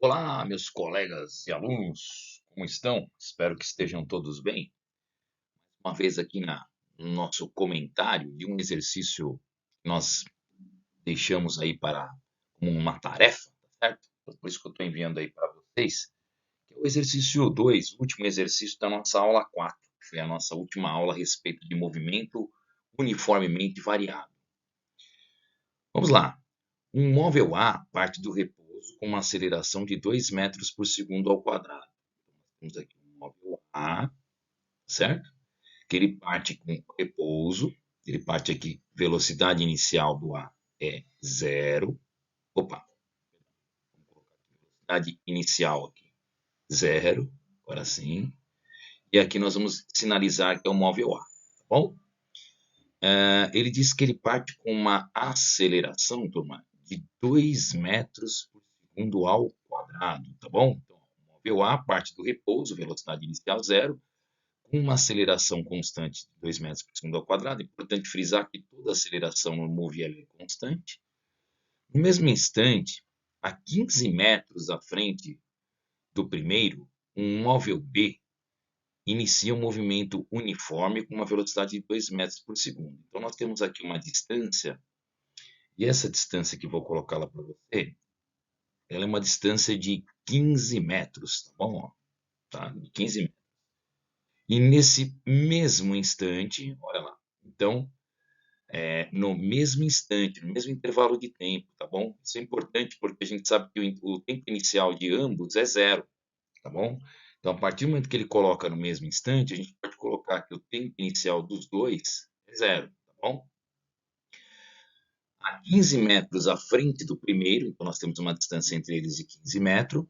Olá, meus colegas e alunos, como estão? Espero que estejam todos bem. Uma vez aqui no nosso comentário de um exercício que nós deixamos aí para como uma tarefa, tá certo? Então, por isso que eu estou enviando aí para vocês, que é o exercício 2, o último exercício da nossa aula 4, que foi a nossa última aula a respeito de movimento uniformemente variado. Vamos lá. Um móvel A parte do repouso com uma aceleração de 2 metros por segundo ao quadrado. Temos aqui um móvel A, certo? Que ele parte com repouso, ele parte aqui, velocidade inicial do A é zero. Opa, vamos colocar aqui, velocidade inicial aqui, zero, agora sim. E aqui nós vamos sinalizar que é o móvel A, tá bom? Ele diz que ele parte com uma aceleração, turma, de 2 metros por segundo ao quadrado, tá bom? Então, o móvel A parte do repouso, velocidade inicial zero, com uma aceleração constante de 2 metros por segundo ao quadrado. É importante frisar que toda aceleração no movimento é constante. No mesmo instante, a 15 metros à frente do primeiro, um móvel B inicia um movimento uniforme com uma velocidade de 2 metros por segundo. Então, nós temos aqui uma distância, e essa distância que vou colocá-la para você, ela é uma distância de 15 metros, tá bom? Tá? De 15 metros. E nesse mesmo instante, olha lá, então, no mesmo instante, no mesmo intervalo de tempo, tá bom? Isso é importante porque a gente sabe que o tempo inicial de ambos é zero, tá bom? Então, a partir do momento que ele coloca no mesmo instante, a gente pode colocar que o tempo inicial dos dois é zero, tá bom? A 15 metros à frente do primeiro, então nós temos uma distância entre eles de 15 metros,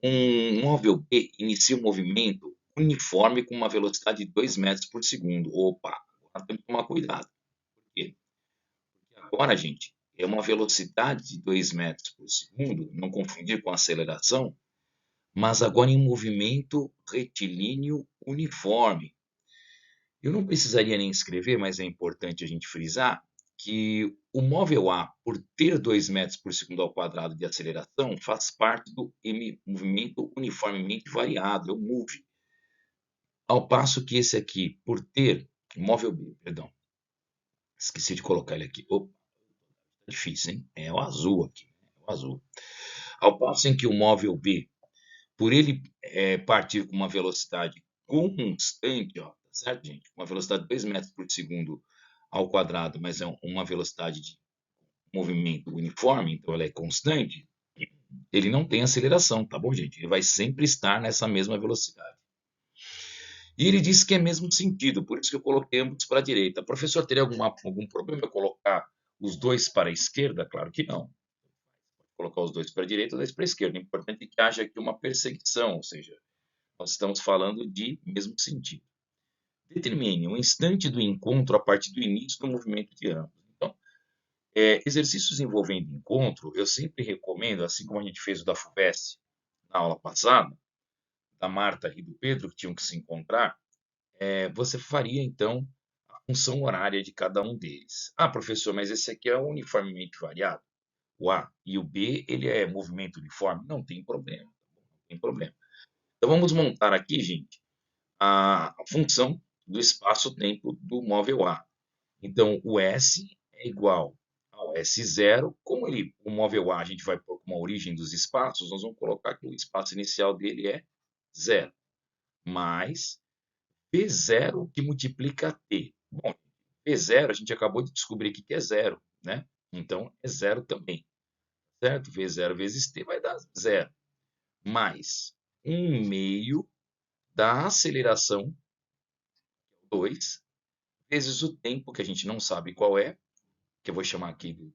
um móvel B inicia o movimento uniforme com uma velocidade de 2 metros por segundo. Opa, agora temos que tomar cuidado. Por quê? Agora, gente, é uma velocidade de 2 metros por segundo, não confundir com aceleração, mas agora em movimento retilíneo uniforme. Eu não precisaria nem escrever, mas é importante a gente frisar que o móvel A, por ter 2 metros por segundo ao quadrado de aceleração, faz parte do movimento uniformemente variado, é o MOVE. Ao passo que esse aqui, por ter, o móvel B, perdão, esqueci de colocar ele aqui. Opa, tá difícil, hein? É o azul aqui, é o azul. Ao passo em que o móvel B, por ele partir com uma velocidade constante, ó, tá certo, gente? Uma velocidade de 2 metros por segundo ao quadrado, mas é uma velocidade de movimento uniforme, então ela é constante, ele não tem aceleração, tá bom, gente? Ele vai sempre estar nessa mesma velocidade. E ele disse que é mesmo sentido, por isso que eu coloquei ambos para a direita. Professor, teria algum problema eu colocar os dois para a esquerda? Claro que não. Colocar os dois para a direita, os dois para a esquerda. O importante é que haja aqui uma perseguição, ou seja, nós estamos falando de mesmo sentido. Determine o instante do encontro a partir do início do movimento de ambos. Então, exercícios envolvendo encontro, eu sempre recomendo, assim como a gente fez o da FUVEST na aula passada, da Marta e do Pedro, que tinham que se encontrar, você faria, então, a função horária de cada um deles. Ah, professor, mas esse aqui é uniformemente variado. O A e o B, ele é movimento uniforme? Não tem problema. Não tem problema. Então, vamos montar aqui, gente, a função do espaço-tempo do móvel A. Então, o S é igual ao S0. Como o móvel A a gente vai pôr como a origem dos espaços, nós vamos colocar que o espaço inicial dele é zero, mais P0 que multiplica T. Bom, P0 a gente acabou de descobrir aqui que é zero, né? Então, é zero também, certo? V0 vezes T vai dar zero, mais 1 meio da aceleração, 2, vezes o tempo, que a gente não sabe qual é, que eu vou chamar aqui de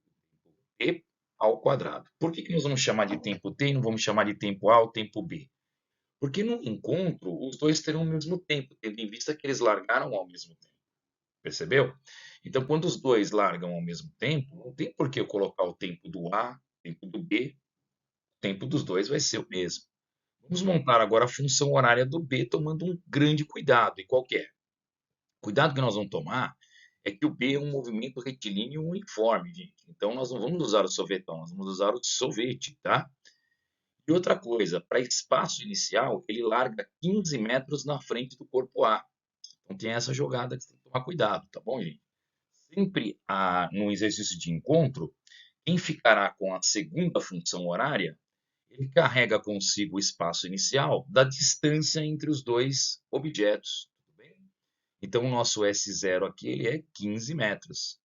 t ao quadrado. Por que nós vamos chamar de tempo t e não vamos chamar de tempo a ou tempo b? Porque no encontro, os dois terão o mesmo tempo, tendo em vista que eles largaram ao mesmo tempo. Percebeu? Então, quando os dois largam ao mesmo tempo, não tem por que eu colocar o tempo do A, o tempo do B, o tempo dos dois vai ser o mesmo. Vamos montar agora a função horária do B, tomando um grande cuidado. E qual que é? Cuidado que nós vamos tomar é que o B é um movimento retilíneo uniforme, gente. Então, nós não vamos usar o sorvetão, nós vamos usar o sorvete, tá? E outra coisa, para espaço inicial, ele larga 15 metros na frente do corpo A. Então tem essa jogada que você tem que tomar cuidado, tá bom, gente? Sempre no exercício de encontro, quem ficará com a segunda função horária, ele carrega consigo o espaço inicial da distância entre os dois objetos. Tudo bem? Então, o nosso S0 aqui ele é 15 metros.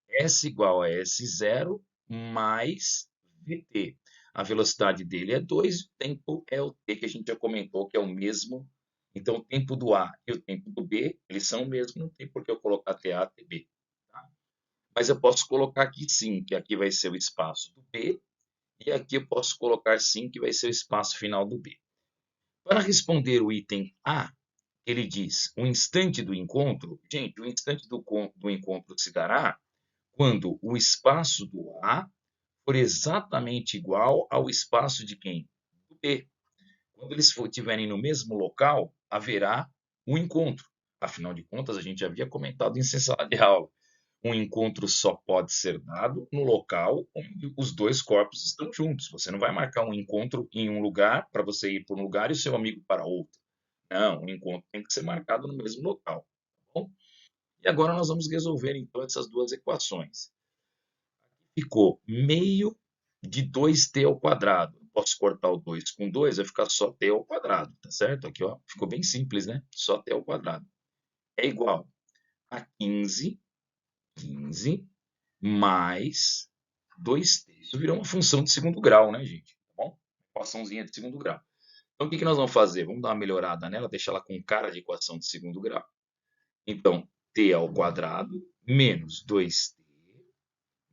S igual a S0 mais VT. A velocidade dele é 2, o tempo é o T, que a gente já comentou, que é o mesmo. Então, o tempo do A e o tempo do B, eles são o mesmo, não tem por que eu colocar TA, TB. Tá? Mas eu posso colocar aqui sim, que aqui vai ser o espaço do B, e aqui eu posso colocar sim, que vai ser o espaço final do B. Para responder o item A, ele diz o instante do encontro. Gente, o instante do encontro se dará quando o espaço do A for exatamente igual ao espaço de quem? Do B. Quando eles estiverem no mesmo local, haverá um encontro. Afinal de contas, a gente já havia comentado em sala de aula. Um encontro só pode ser dado no local onde os dois corpos estão juntos. Você não vai marcar um encontro em um lugar para você ir para um lugar e o seu amigo para outro. Não, o encontro tem que ser marcado no mesmo local. Tá bom? E agora nós vamos resolver então essas duas equações. Ficou meio de 2t ao quadrado. Posso cortar o 2 com 2, vai ficar só t ao quadrado, tá certo? Aqui, ó, ficou bem simples, né? Só t ao quadrado. É igual a 15 mais 2t. Isso virou uma função de segundo grau, né, gente? Tá bom? Equaçãozinha de segundo grau. Então, o que nós vamos fazer? Vamos dar uma melhorada nela, deixar ela com cara de equação de segundo grau. Então, t ao quadrado menos 2t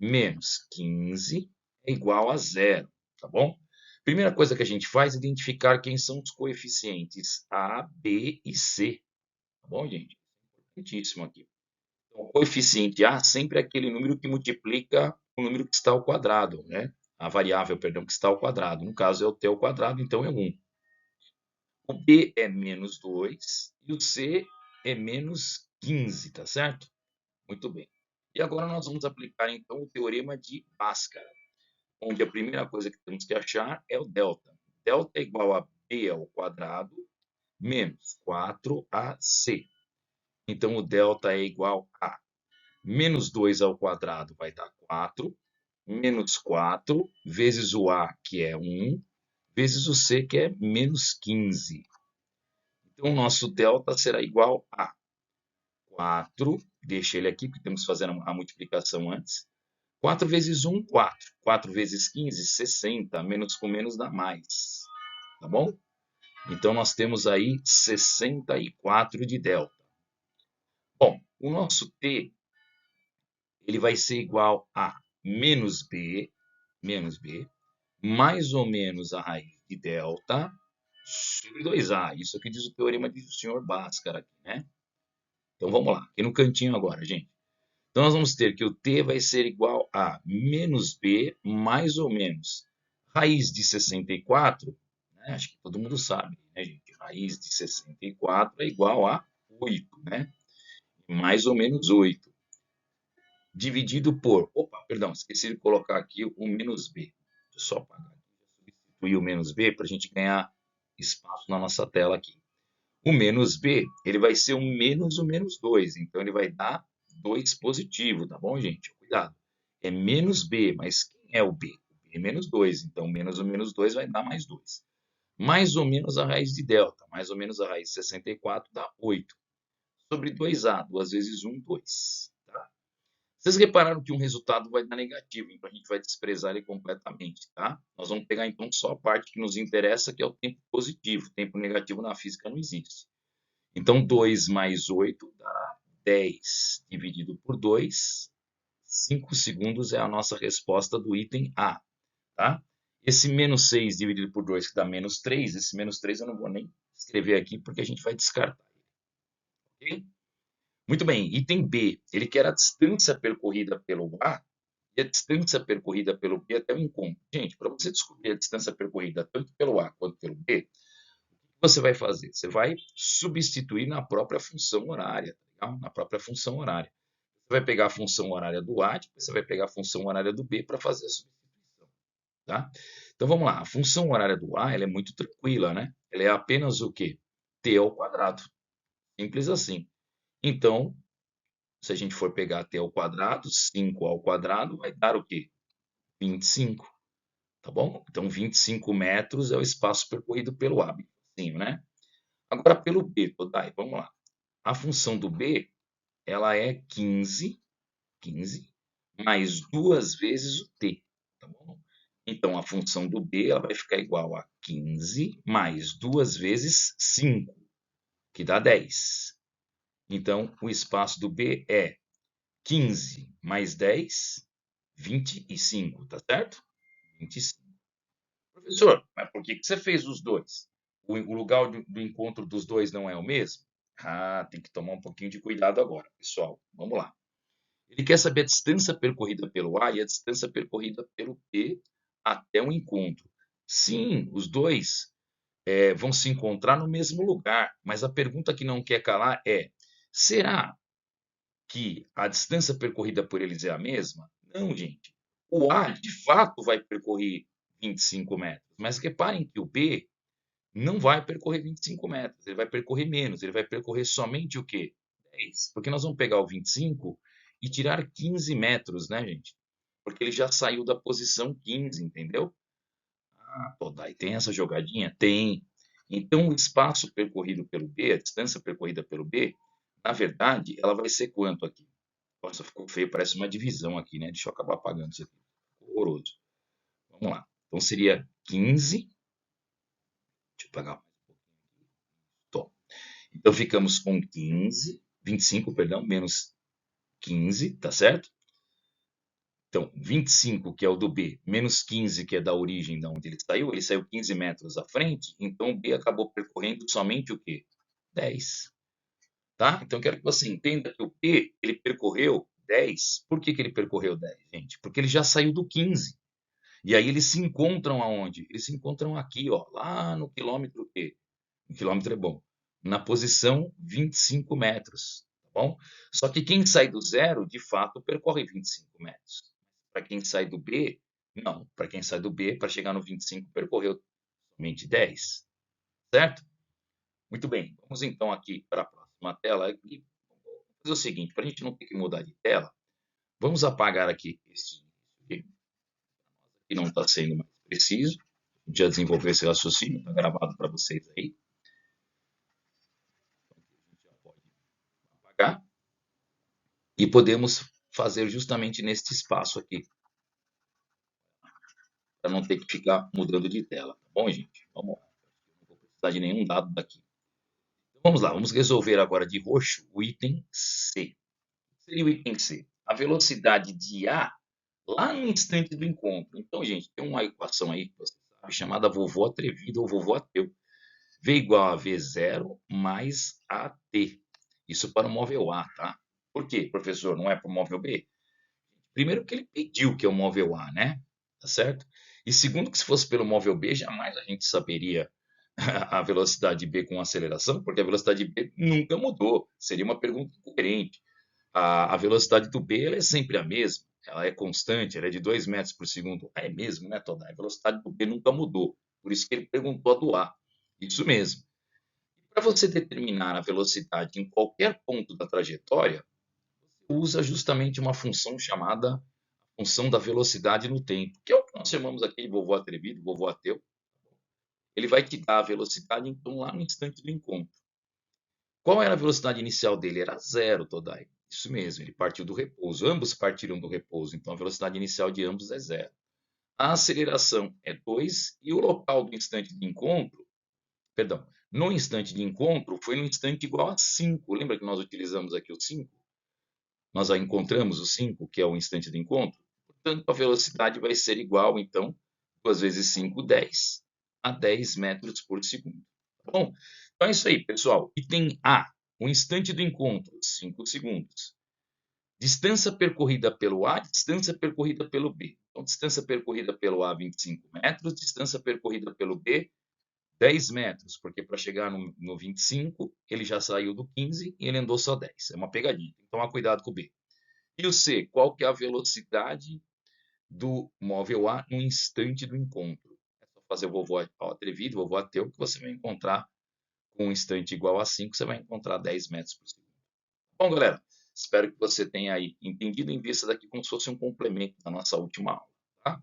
menos 15 é igual a zero, tá bom? Primeira coisa que a gente faz é identificar quem são os coeficientes A, B e C. Tá bom, gente? Importantíssimo aqui. Então, o coeficiente A sempre é aquele número que multiplica o número que está ao quadrado, né? A variável, perdão, que está ao quadrado. No caso, é o t ao quadrado, então é 1. O B é menos 2 e o C é menos 15, tá certo? Muito bem. E agora nós vamos aplicar, então, o teorema de Bhaskara, onde a primeira coisa que temos que achar é o delta. Delta é igual a B ao quadrado menos 4AC. Então, o delta é igual a menos 2 ao quadrado vai dar 4, menos 4 vezes o A, que é 1, vezes o C, que é menos 15. Então, o nosso delta será igual a 4, deixa ele aqui, porque temos que fazer a multiplicação antes. 4 vezes 1, 4. 4 vezes 15, 60. Menos com menos dá mais. Tá bom? Então, nós temos aí 64 de delta. Bom, o nosso t ele vai ser igual a menos b, mais ou menos a raiz de delta sobre 2a. Isso aqui diz o teorema do senhor Bhaskara, né? Então, vamos lá. Aqui no cantinho agora, gente. Então, nós vamos ter que o t vai ser igual a menos b mais ou menos raiz de 64, né? Acho que todo mundo sabe, né, gente? Raiz de 64 é igual a 8, né? Mais ou menos 8. Dividido por... Opa, perdão, esqueci de colocar aqui o menos b. Deixa eu só apagar aqui, substituir o menos b para a gente ganhar espaço na nossa tela aqui. O menos b, ele vai ser o menos 2, então ele vai dar 2 positivo, tá bom, gente? Cuidado. É menos b, mas quem é o b? O b é menos 2, então menos o menos 2 vai dar mais 2. Mais ou menos a raiz de delta, mais ou menos a raiz de 64 dá 8. Sobre 2a, 2 vezes 1, 2. Tá? Vocês repararam que um resultado vai dar negativo, então a gente vai desprezar ele completamente, tá? Nós vamos pegar então só a parte que nos interessa, que é o tempo positivo. Tempo negativo na física não existe. Então, 2 mais 8 dá 10 dividido por 2. 5 segundos é a nossa resposta do item A. Tá? Esse menos 6 dividido por 2, que dá menos 3. Esse menos 3 eu não vou nem escrever aqui, porque a gente vai descartar. Okay? Muito bem, item B. Ele quer a distância percorrida pelo A e a distância percorrida pelo B até o encontro. Gente, para você descobrir a distância percorrida tanto pelo A quanto pelo B, você vai fazer? Você vai substituir na própria função horária, tá? Na própria função horária. Você vai pegar a função horária do A, depois você vai pegar a função horária do B para fazer a substituição, tá? Então vamos lá, a função horária do A ela é muito tranquila, né? Ela é apenas o quê? T ao quadrado. Simples assim. Então, se a gente for pegar T ao quadrado, 5 ao quadrado vai dar o quê? 25, tá bom? Então 25 metros é o espaço percorrido pelo A, sim, né? Agora pelo B, Todai, vamos lá. A função do B, ela é 15 mais duas vezes o t, tá bom? Então, a função do b ela vai ficar igual a 15 mais duas vezes 5, que dá 10. Então, o espaço do b é 15 mais 10, 25, tá certo? 25. Professor, mas por que você fez os dois? O lugar do encontro dos dois não é o mesmo? Ah, tem que tomar um pouquinho de cuidado agora, pessoal. Vamos lá. Ele quer saber a distância percorrida pelo A e a distância percorrida pelo B até o encontro. Sim, os dois vão se encontrar no mesmo lugar, mas a pergunta que não quer calar é: será que a distância percorrida por eles é a mesma? Não, gente. O A, de fato, vai percorrer 25 metros, mas reparem que o B não vai percorrer 25 metros, ele vai percorrer menos, ele vai percorrer somente o quê? 10, porque nós vamos pegar o 25 e tirar 15 metros, né, gente? Porque ele já saiu da posição 15, entendeu? Ah, pô, daí tem essa jogadinha? Tem. Então, o espaço percorrido pelo B, a distância percorrida pelo B, na verdade, ela vai ser quanto aqui? Nossa, ficou feio, parece uma divisão aqui, né? Deixa eu acabar apagando isso aqui. Horroroso. Vamos lá. Então, seria 15. Deixa eu apagar. Tô. Então, ficamos com 15, 25, perdão, menos 15, tá certo? Então, 25, que é o do B, menos 15, que é da origem de onde ele saiu 15 metros à frente, então o B acabou percorrendo somente o quê? 10, tá? Então, eu quero que você entenda que o B, ele percorreu 10. Por que ele percorreu 10, gente? Porque ele já saiu do 15. E aí eles se encontram aonde? Eles se encontram aqui, ó, lá no quilômetro quê? O quilômetro é bom. Na posição 25 metros, tá bom? Só que quem sai do zero, de fato, percorre 25 metros. Para quem sai do B, não. Para quem sai do B, para chegar no 25, percorreu somente 10, certo? Muito bem. Vamos então aqui para a próxima tela. E vamos fazer o seguinte, para a gente não ter que mudar de tela, vamos apagar aqui esse que não está sendo mais preciso. Já desenvolver esse raciocínio, está gravado para vocês aí. Então, a gente já pode apagar. E podemos fazer justamente neste espaço aqui, para não ter que ficar mudando de tela, tá bom, gente? Vamos lá. Não vou precisar de nenhum dado daqui. Então, vamos lá, vamos resolver agora de roxo o item C. O que seria o item C? A velocidade de A lá no instante do encontro. Então, gente, tem uma equação aí, você sabe, chamada vovô atrevido ou vovô ateu. V igual a V0 mais AT. Isso para o móvel A, tá? Por quê, professor? Não é para o móvel B? Primeiro que ele pediu que é o móvel A, né? Tá certo? E segundo que se fosse pelo móvel B, jamais a gente saberia a velocidade B com aceleração, porque a velocidade B nunca mudou. Seria uma pergunta incoerente. A velocidade do B ela é sempre a mesma. Ela é constante, ela é de 2 metros por segundo. É mesmo, né, Todai? A velocidade do B nunca mudou. Por isso que ele perguntou a do A. Isso mesmo. Para você determinar a velocidade em qualquer ponto da trajetória, usa justamente uma função chamada função da velocidade no tempo, que é o que nós chamamos aqui de vovô atrevido, vovô ateu. Ele vai te dar a velocidade, então, lá no instante do encontro. Qual era a velocidade inicial dele? Era zero, Todai. Isso mesmo, ele partiu do repouso. Ambos partiram do repouso, então a velocidade inicial de ambos é zero. A aceleração é 2 e o local do instante de encontro, perdão, no instante de encontro foi no instante igual a 5. Lembra que nós utilizamos aqui o 5? Nós já encontramos o 5, que é o instante de encontro. Portanto, a velocidade vai ser igual, então, 2 vezes 5, 10, a 10 metros por segundo. Tá bom? Então é isso aí, pessoal. Item A, o instante do encontro, 5 segundos. Distância percorrida pelo A, distância percorrida pelo B. Então, distância percorrida pelo A, 25 metros. Distância percorrida pelo B, 10 metros, porque para chegar no 25, ele já saiu do 15 e ele andou só 10. É uma pegadinha. Tem que tomar cuidado com o B. E o C, qual que é a velocidade do móvel A no instante do encontro? fazer o vovô atrevido, o vovô ateu, que você vai encontrar com um instante igual a 5, você vai encontrar 10 metros por segundo. Bom, galera, espero que você tenha aí entendido em vista daqui como se fosse um complemento da nossa última aula, tá?